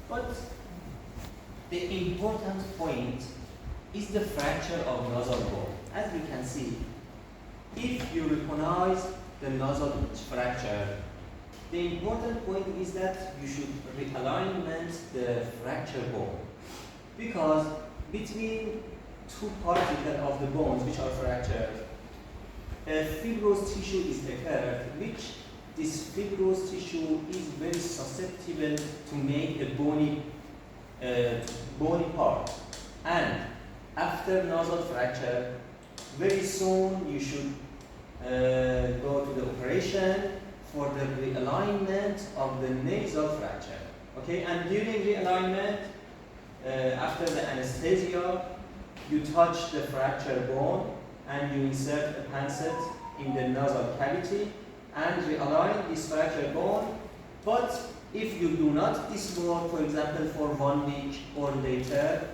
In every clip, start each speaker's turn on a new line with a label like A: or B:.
A: But the important point is the fracture of nasal bone. As you can see, if you recognize the nasal fracture, the important point is that you should realignment the fracture bone, because between two particles of the bones which are fractured, a fibrous tissue is occurred, which this fibrous tissue is very susceptible to make a bony part. And after nasal fracture, very soon you should go to the operation for the realignment of the nasal fracture. Okay, and during realignment, after the anesthesia, you touch the fracture bone and you insert a pancet in the nasal cavity and realign this fracture bone. But if you do not this work, for example, for 1 week or later,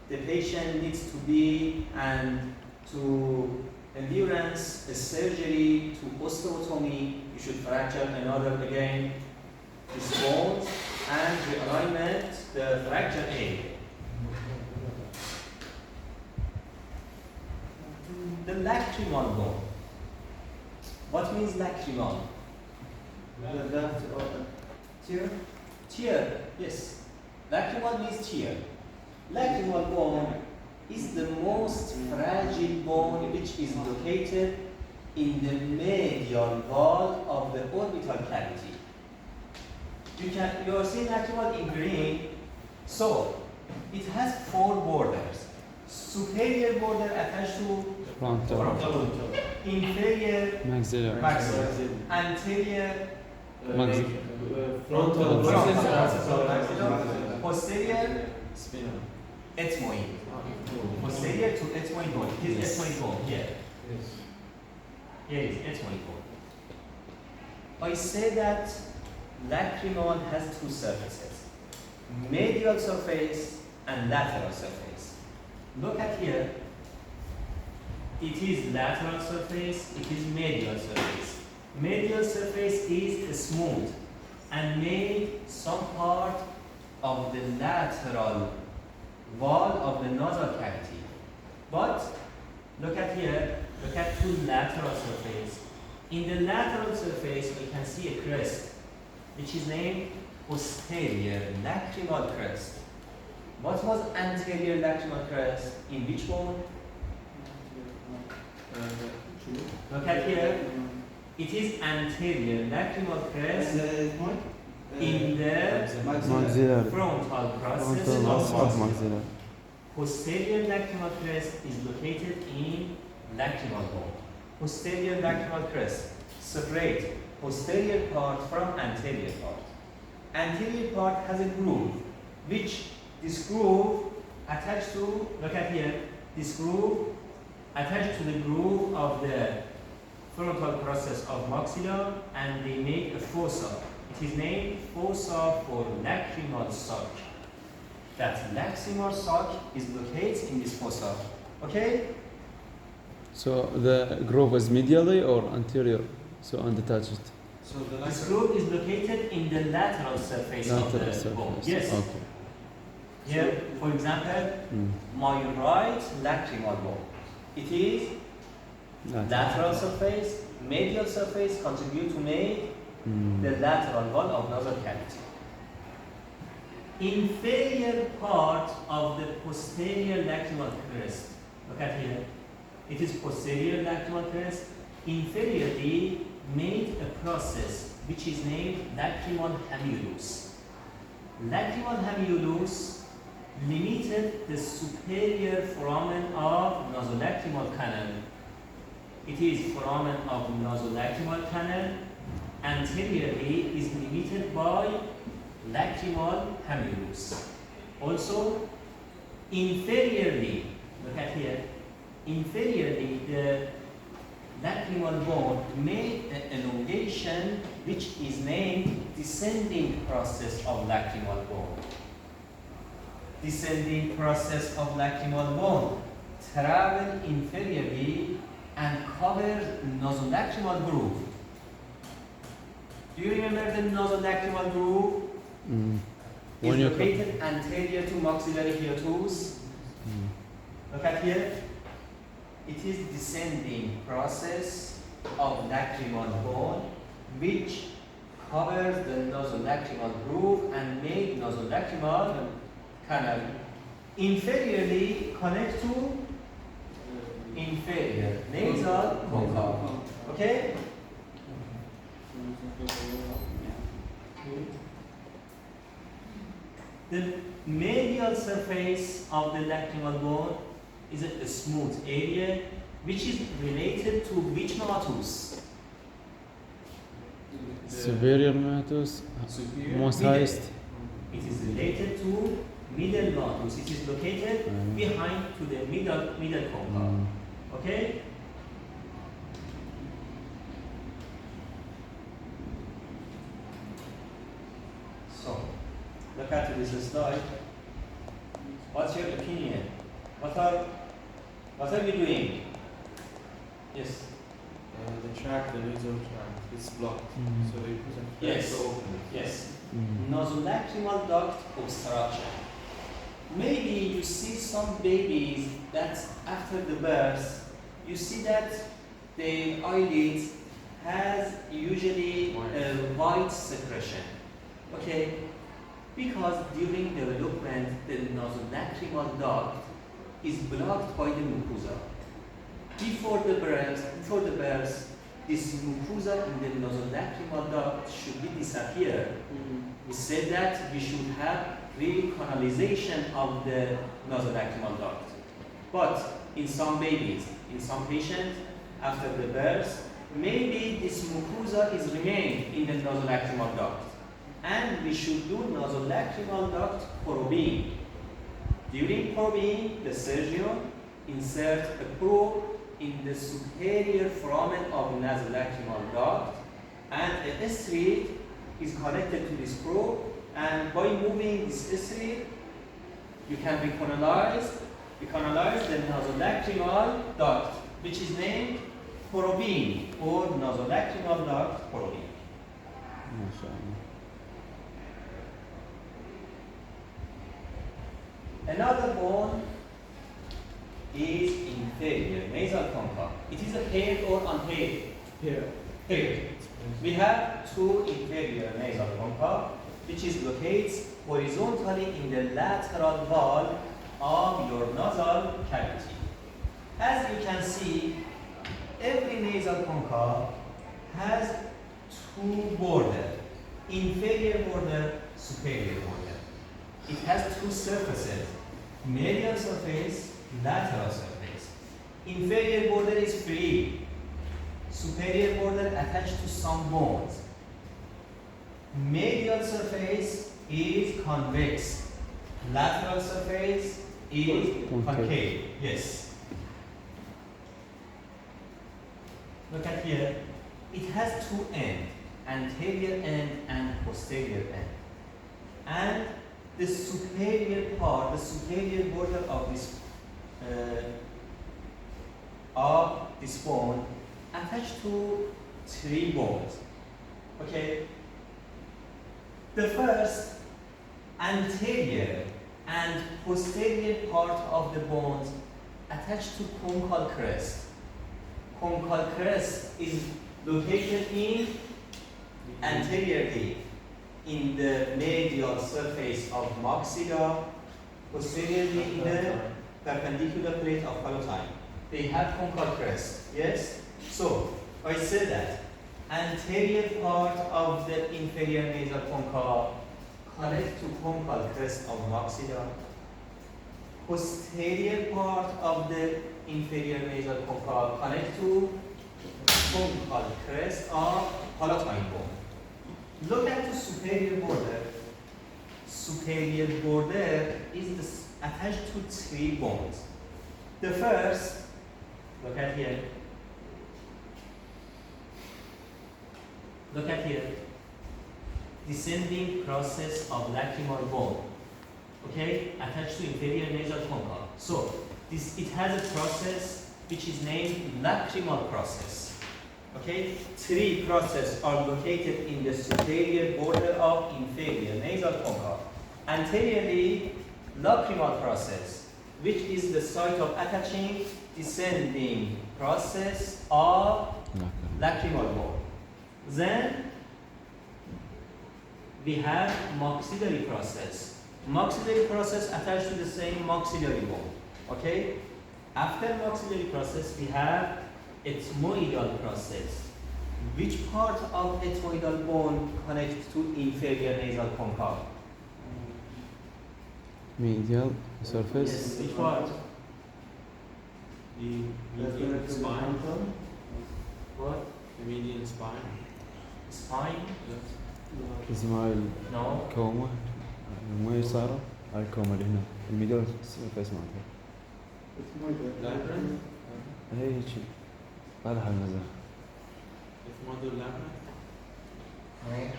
A: the patient needs to be and to endurance, a surgery, to osteotomy. You should fracture another again this bones and realignment the fracture area. The lacrimal bone. What means lacrimal?
B: The left tear?
A: Tear, yes. Lacrimal means tear. Lacrimal bone is the most fragile bone which is located in the medial wall of the orbital cavity. You are seeing lacrimal in green, so it has 4 borders. Superior border attached to
C: Frontal.
A: inferior
C: Maxillary.
A: maxillary, anterior
B: Frontal.
A: posterior
B: Spinal.
A: ethmoid. Posterior to ethmoid bone. It is
B: Yes.
A: ethmoid bone here.
B: Yes.
A: Here is ethmoid bone. I say that lacrimal has 2 surfaces, medial surface and lateral surface. Look at here. It is lateral surface, it is medial surface. Medial surface is smooth and made some part of the lateral wall of the nasal cavity. But look at here, look at 2 lateral surface. In the lateral surface, we can see a crest, which is named posterior lacrimal crest. What was anterior lacrimal crest? In which bone? Look at here. It is anterior lacrimal crest in the
C: Maxillary.
A: frontal process
C: Frontal
A: of
C: of
A: maxilla.
C: maxillary.
A: Posterior lacrimal crest is located in lacrimal bone. Posterior lacrimal crest separate posterior part from anterior part. Anterior part has a groove, which this groove attached to, look at here, this groove attached to the groove of the frontal process of maxilla, and they make a fossa. It is named fossa for lacrimal sac. That lacrimal sac is located in this fossa. Okay?
C: So the groove is medially or anterior? So undetached.
B: So the
A: This groove is located in the lateral surface of
C: Lateral
A: the bone.
C: surface.
A: Yes.
C: Okay.
A: Here, for example, my right lacrimal bone. It is lateral surface, medial surface contribute to make the lateral wall of nasal cavity. Inferior part of the posterior lacrimal crest. Look at here. It is posterior lacrimal crest. Inferiorly made a process which is named lacrimal hamulus. Lacrimal hamulus limited the superior foramen of nasolacrimal canal. It is foramen of nasolacrimal canal. Anteriorly is limited by lacrimal hamulus. Also, inferiorly, look at here, inferiorly the lacrimal bone made an elongation which is named descending process of lacrimal bone. Descending process of lacrimal bone travel inferiorly and covers nasolacrimal groove. Do you remember the nasolacrimal groove?
C: When
A: is
C: you
A: located anterior to maxillary hiatus. Look at here. It is descending process of lacrimal bone which covers the nasolacrimal groove and make nasolacrimal canal. Inferiorly connect to inferior nasal concha. Okay? The medial surface of the lacrimal bone is a smooth area which is related to which meatus?
C: superior meatus,
D: Superior.
C: most
A: Middle.
C: highest.
A: It is related to middle meatus. It is located behind to the middle concha. Okay? So, look at this slide. What's your opinion? What are you doing? Yes.
D: The track, the nasal track, it's blocked.
C: Mm.
D: So they put a
A: Yes.
D: to open it.
A: Yes.
C: Mm.
A: Nasolacrimal duct obstruction. Maybe you see some babies that after the birth, you see that the eyelids has usually a white secretion. Okay? Because during development, the nasolacrimal duct is blocked by the mucosa. Before the birth, this mucosa in the nasolacrimal duct should be disappeared. We said that we should have recanalization of the nasolacrimal duct. But in some babies, in some patients, after the birth, maybe this mucosa is remained in the nasolacrimal duct. And we should do nasolacrimal duct probing. During probing, the surgeon insert a probe in the superior foramen of nasolacrimal duct, and a S3 is connected to this probe, and by moving this S3, you can recanalize the nasolacrimal duct, which is named probing or nasolacrimal duct probing.
C: MashaAllah.
A: Another bone is inferior nasal concha. It is a paired or unpaired? Paired. We have two inferior nasal concha, which is located horizontally in the lateral wall of your nasal cavity. As you can see, every nasal concha has two borders, inferior border, superior border. It has two surfaces, medial surface, lateral surface. Inferior border is free. Superior border attached to some bones. Medial surface is convex. Lateral surface is concave. Yes. Look at here. It has two ends, anterior end and posterior end. And the superior part, the superior border of this bone attached to three bones. Okay. The first anterior and posterior part of the bones attached to conchal crest. Conchal crest is located in anteriorly in the medial surface of maxilla, posteriorly in the perpendicular plate of palatine. They have conchal crest. Yes? So, I said that anterior part of the inferior nasal concha connect to conchal crest of maxilla. Posterior part of the inferior nasal concha connect to conchal crest of palatine bone. Look at the superior border. Superior border is attached to three bones. The first, look at here. Look at here. Descending process of lacrimal bone. Okay, attached to inferior nasal concha. So it has a process which is named lacrimal process. Okay, three processes are located in the superior border of inferior nasal concha, Anteriorly, lacrimal process, which is the site of attaching descending process of lacrimal bone. Then we have maxillary process. Maxillary process attached to the same maxillary bone. Okay? After maxillary process, we have ethmoidal process. Which part of ethmoidal bone connects to inferior nasal concha?
C: Medial surface.
A: Yes, which part?
D: The median spine.
A: What?
D: The median spine.
A: Spine?
D: Yes.
C: اسمها
A: No.
C: الكومة الميسرة هاي الكومة اللي هنا الميدل سيرفيس مالتها
D: Labyrinth.
C: هي هيك طالع المزرعة
D: If mother labyrinth.
A: No.
D: Wait.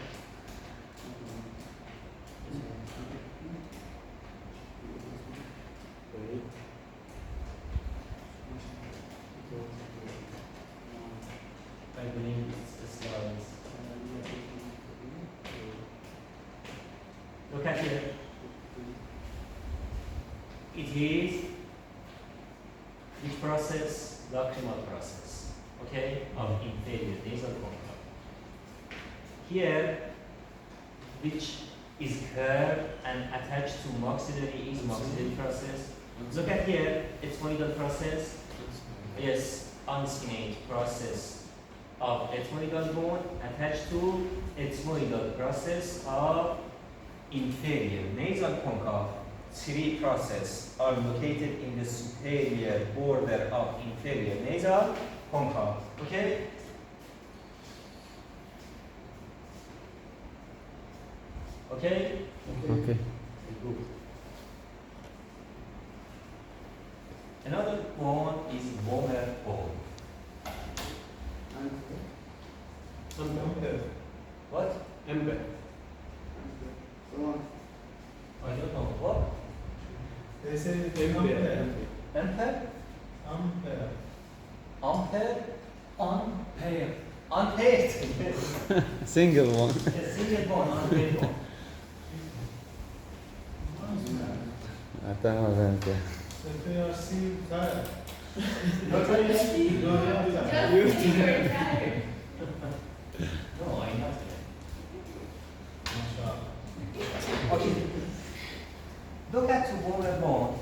A: I believe it's the slides. Look at here. It is which process? Lacrimal process. Okay? Of inferior nasal concha. Here, which is curved and attached to maxillary is maxillary process. Look at here, ethmoidal process. Yes, unspinate process of ethmoidal bone attached to ethmoidal process of inferior nasal concha. Three processes are located in the superior border of inferior nasal concha. Okay? Okay?
C: اوكي
A: Another bone is Vomer bone. What?
D: Ember.
A: I don't know. What?
E: They say
D: Ember.
A: Ampere?
E: Ampere.
A: Ampere? Unpaired. Unpaired.
C: single one
A: A single bone, unpaired bone.
C: أعطاها بنت
E: If they are seeing tired.
A: Not really.
E: No, they are tired.
A: No, I'm not.
E: Mashallah.
A: Okay. Look at the Vomer bone.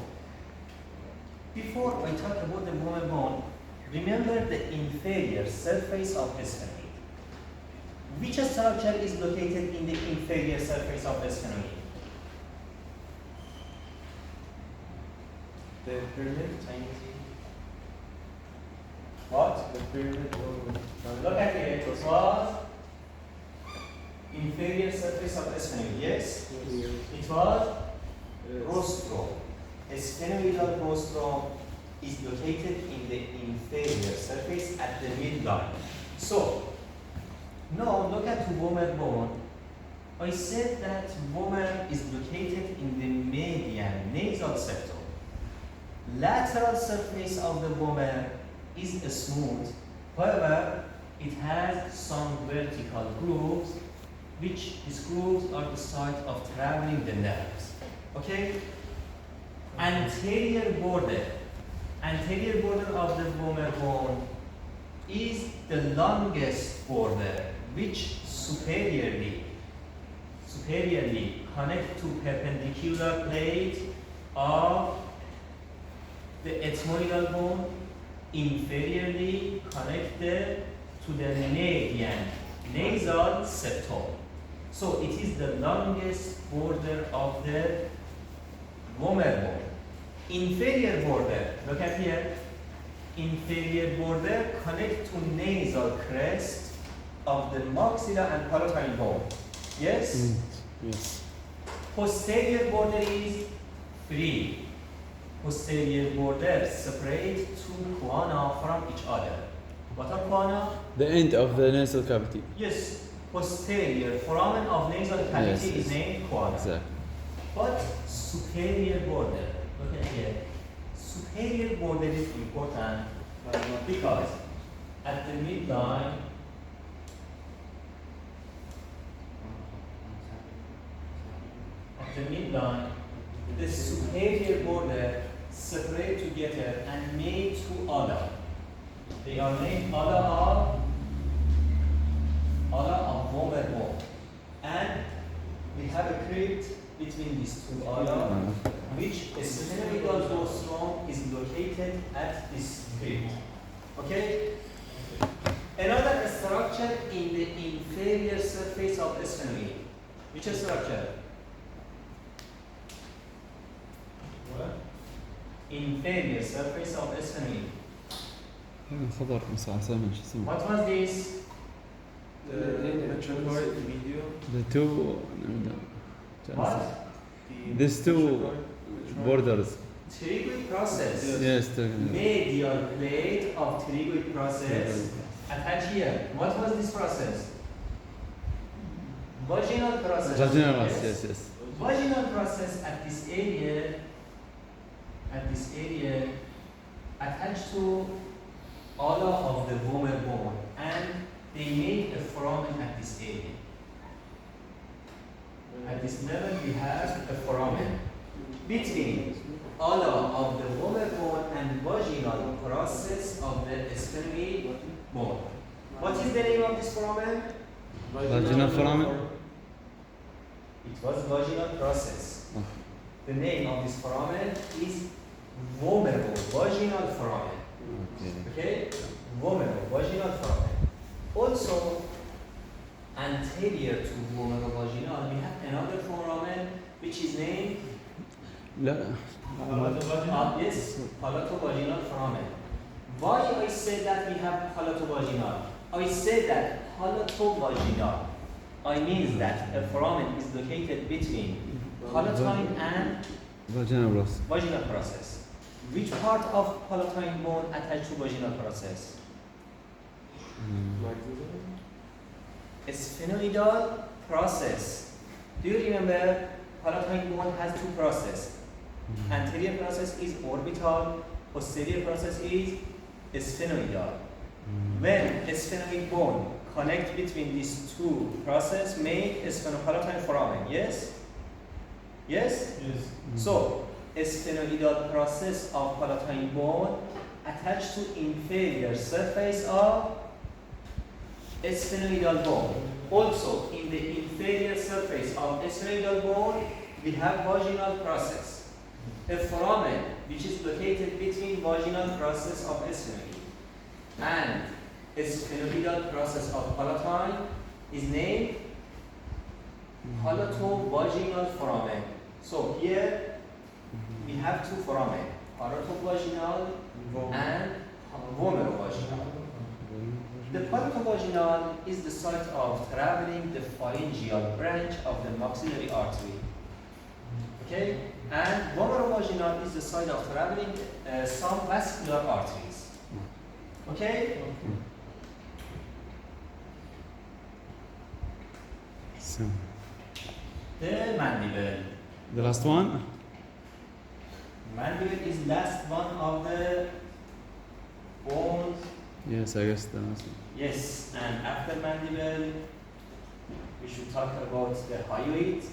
A: Before I talk about the Vomer bone, remember the inferior surface of the sphenoid. Which structure is located in the inferior surface of the sphenoid?
D: The pyramid.
A: What?
D: The pyramid.
A: Look at it. It was inferior surface of the sphenoid. Yes? It was rostrum. A sphenoidal rostrum is located in the inferior surface at the midline. So, now look at the Vomer bone. I said that Vomer is located in the median nasal septum. Lateral surface of the Vomer is smooth. However, it has some vertical grooves, which these grooves are the site of traveling the nerves. Okay? Anterior border of the Vomer bone is the longest border, which superiorly connect to perpendicular plate of the ethmoidal bone, inferiorly connected to the median nasal septum. So it is the longest border of the Vomer bone. Inferior border, look at here. Inferior border connect to nasal crest of the maxilla and palatine bone. Yes?
C: yes
A: Posterior border is free. Posterior border separate two quana from each other. What are quana?
C: the end of the nasal cavity
A: Yes, posterior foramen of nasal cavity
C: Yes,
A: is
C: yes.
A: named quana.
C: exactly
A: But superior border, look at here. Superior border is important because at the midline, at the midline, the superior border separate together and made two ala. They are named ala of Vomer bone. And we have a crypt between these two ala, which a sphenoidal rostrum is located at this crypt. Okay? Another structure in the inferior surface of the sphenoid. Which structure?
E: What?
A: Inferior surface of the sphenoid.
C: خضر مساعسة شو اسمه.
A: What was this?
D: The trapezoid medial.
C: The two.
A: What?
C: These two borders.
A: Pterygoid process.
C: Yes.
A: Medial plate of pterygoid process. Attach here. What was this process? Vaginal process.
C: Vaginal, yes, yes.
A: Vaginal process at this area attached to all of the Vomer bone, and they made a foramen at this area. At this level, we have a foramen between all of the Vomer bone and vaginal process of the sphenoid bone. What is the name of this foramen?
C: Vaginal foramen.
A: It was vaginal process. The name of this foramen is Vomer bone, vaginal foramen. Okay? Vomer, vaginal foramen. Also, anterior to vomer vaginal, we have another foramen which is named
C: لا.
A: yes, palatovaginal foramen. Why I said that we have palatovaginal? I said that palatovaginal. I means that a foramen is located between palatine and
C: Vaginal process.
A: vaginal process. Which part of palatine bone attached to vaginal process? Sphenoidal process. Do you remember palatine bone has two processes? Anterior process is orbital, posterior process is sphenoidal. When a sphenoid bone connect between these two processes, make a sphenopalatine foramen. Yes? Yes?
E: Yes.
A: So, a sphenoidal process of palatine bone attached to inferior surface of a sphenoidal bone. Also, in the inferior surface of a sphenoidal bone, we have vaginal process. A foramen which is located between vaginal process of a sphenoid and a sphenoidal process of palatine is named palatovaginal foramen. So here we have two foramen, palatovaginal and vomerovaginal. The palatovaginal is the site of traveling the pharyngeal branch of the maxillary artery. Okay? And vomerovaginal is the site of traveling some vascular arteries. Okay?
C: So,
A: The mandible.
C: the last one.
A: Mandible is last one of the bones.
C: Yes, I guess the last one.
A: Yes, and after mandible, we should talk about the hyoid.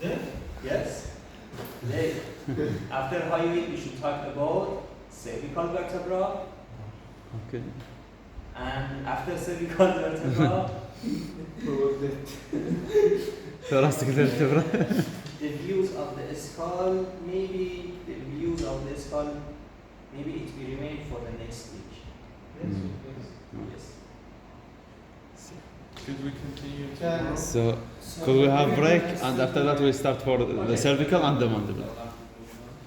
E: Then?
A: Yes. Then, after hyoid, we should talk about cervical vertebra,
C: Okay.
A: and after cervical vertebra,
C: Thoracic vertebra.
A: the views of the skull. Maybe the views of the skull. Maybe it will remain for the next week.
E: Yes.
C: Mm.
A: Yes.
D: Could we continue
E: Yeah.
D: tomorrow?
C: So, could we have break and after that we start for the cervical and the mandible?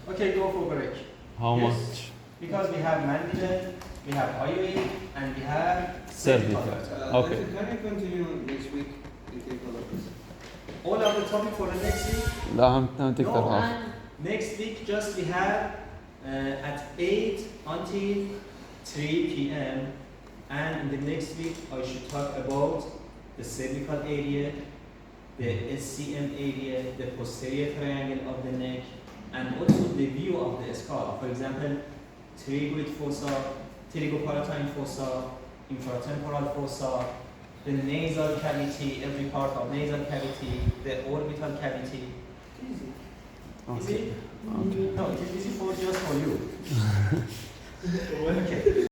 A: Okay, go for break.
C: How
A: Yes.
C: much?
A: Because we have mandible, we have hyoid, and we have
C: Cervical.
A: vertebra.
C: Okay.
B: Can you continue next week? We take a look.
A: All of the topic for the next week.
C: لا هم تقدر
A: No,
C: half.
A: and next week just we have at 8 until 3 p.m. And in the next week I should talk about the cervical area, the SCM area, the posterior triangle of the neck, and also the view of the skull. For example, pterygoid fossa, pterygopalatine fossa, infratemporal fossa, the nasal cavity, every part of nasal cavity, the orbital cavity.
E: Easy.
C: Okay.
E: Easy?
C: Okay.
A: No, it is easy for just for you.
E: Okay.